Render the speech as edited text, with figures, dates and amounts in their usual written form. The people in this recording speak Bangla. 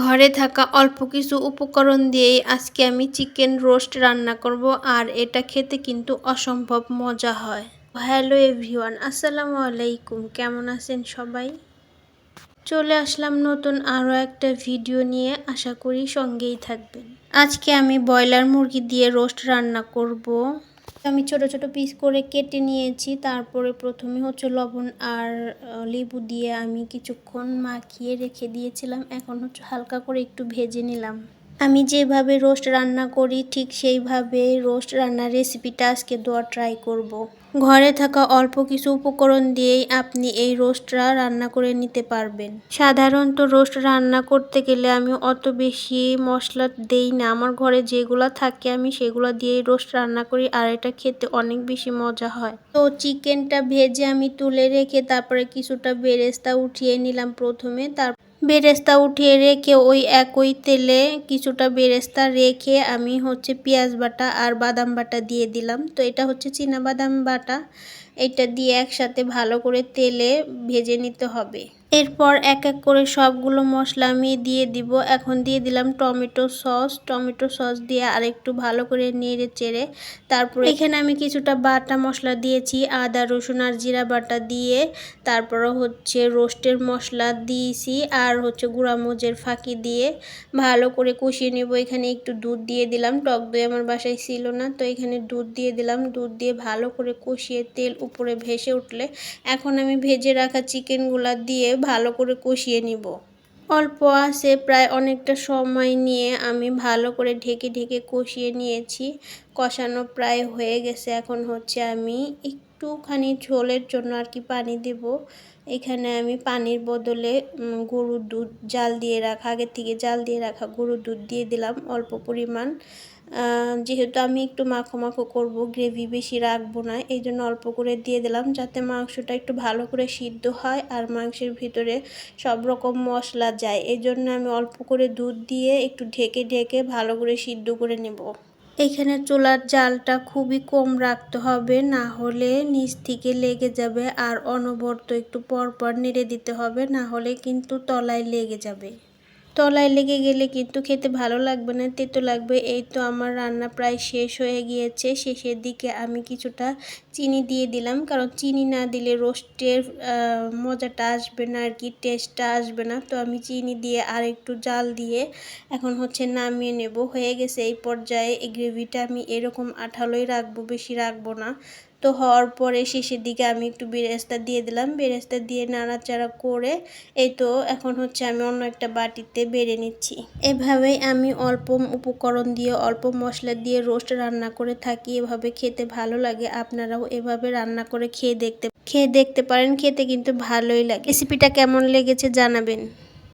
ঘরে থাকা অল্প কিছু উপকরণ দিয়েই আজকে আমি চিকেন রোস্ট রান্না করব, আর এটা খেতে কিন্তু অসম্ভব মজা হয়। হ্যালো এভরিওয়ান, আসসালামু আলাইকুম। কেমন আছেন সবাই? চলে আসলাম নতুন আরও একটা ভিডিও নিয়ে, আশা করি সঙ্গেই থাকবেন। আজকে আমি ব্রয়লার মুরগি দিয়ে রোস্ট রান্না করব। আমি ছোট ছোট পিস করে কেটে নিয়েছি। তারপরে প্রথমে লবণ আর লেবু দিয়ে আমি কিছুক্ষণ মাখিয়ে রেখে দিয়েছিলাম। এখন হালকা করে একটু ভেজে নিলাম। আমি যেভাবে রোস্ট রান্না করি ঠিক সেইভাবে রোস্ট রান্নার রেসিপিটা আজকে দেওয়ার ট্রাই করব। ঘরে থাকা অল্প কিছু উপকরণ দিয়েই আপনি এই রোস্টটা রান্না করে নিতে পারবেন। সাধারণত রোস্ট রান্না করতে গেলে আমি অত বেশি মশলা দেই না। আমার ঘরে যেগুলো থাকে আমি সেগুলো দিয়েই রোস্ট রান্না করি, আর এটা খেতে অনেক বেশি মজা হয়। তো চিকেনটা ভেজে আমি তুলে রেখে তারপরে কিছুটা বেরেস্তা উঠিয়ে নিলাম প্রথমে। বেরেস্তা উঠিয়ে রেখে ওই একই তেলে কিছুটা বেরেস্তা রেখে আমি পেঁয়াজ বাটা আর বাদাম বাটা দিয়ে দিলাম। তো এটা চীনা বাদাম বাটা, এটা দিয়ে একসাথে ভালো করে তেলে ভেজে নিতে হবে। এরপর এক এক করে সবগুলো মশলা আমি দিয়ে দিব। এখন দিয়ে দিলাম টমেটো সস দিয়ে আরেকটু ভালো করে নেড়ে চেড়ে তারপরে এখানে আমি কিছুটা বাটা মশলা দিয়েছি, আদা রসুন আর জিরা বাটা দিয়ে। তারপরে রোস্টের মশলা দিয়েছি আর গুঁড়া মরিচের ফাঁকি দিয়ে ভালো করে কষিয়ে নেব। এখানে একটু দুধ দিয়ে দিলাম, টক দই আমার বাসায় ছিল না, তো এখানে দুধ দিয়ে দিলাম। দুধ দিয়ে ভালো করে কষিয়ে তেল উপরে ভেসে উঠলে এখন আমি ভেজে রাখা চিকেনগুলা দিয়ে ভালো করে কষিয়ে নিব। অল্প আছে প্রায় অনেকটা সময় নিয়ে আমি ভালো করে ঢেকে ঢেকে কষিয়ে নিয়েছি। কষানো প্রায় হয়ে গেছে। এখন আমি একটুখানি ঝোলের জন্য আর কি পানি দেব। এখানে আমি পানির বদলে গরুর দুধ আগের থেকে জাল দিয়ে রাখা গরুর দুধ দিয়ে দিলাম অল্প পরিমাণ। যেহেতু আমি একটু মাখো মাখো করব, গ্রেভি বেশি রাখবো না, এই জন্য অল্প করে দিয়ে দিলাম যাতে মাংসটা একটু ভালো করে সিদ্ধ হয় আর মাংসের ভিতরে সব রকম মশলা যায়। এই জন্য আমি অল্প করে দুধ দিয়ে একটু ঢেকে ঢেকে ভালো করে সিদ্ধ করে নেব। এখানে চুলার জালটা খুবই কম রাখতে হবে, না হলে নিচ থেকে লেগে যাবে, আর অনবরত একটু পরপর নেড়ে দিতে হবে, না হলে কিন্তু তলায় লেগে যাবে। তলায় লেগে গেলে কিন্তু খেতে ভালো লাগবে না, তেতো লাগবে। এই তো আমার রান্না প্রায় শেষ হয়ে গিয়েছে। শেষের দিকে আমি কিছুটা চিনি দিয়ে দিলাম, কারণ চিনি না দিলে রোস্টের মজাটা আসবে না আর কি, টেস্টটা আসবে না। তো আমি চিনি দিয়ে আর একটু জাল দিয়ে এখন নামিয়ে নেব। হয়ে গেছে এই পর্যায়ে। এই গ্রেভিটা আমি এরকম আঠালোই রাখবো, বেশি রাখবো না। তো হওয়ার পরে শেষের দিকে আমি একটু বেরেস্তা দিয়ে দিলাম। বেরেস্তা দিয়ে নাড়াচাড়া করে এই তো এখন আমি অন্য একটা বাটিতে বেড়ে নিচ্ছি। এভাবেই আমি অল্প উপকরণ দিয়ে অল্প মশলা দিয়ে রোস্ট রান্না করে থাকি। এভাবে খেতে ভালো লাগে। আপনারাও এভাবে রান্না করে খেয়ে দেখতে পারেন, খেতে কিন্তু ভালোই লাগে। রেসিপিটা কেমন লেগেছে জানাবেন।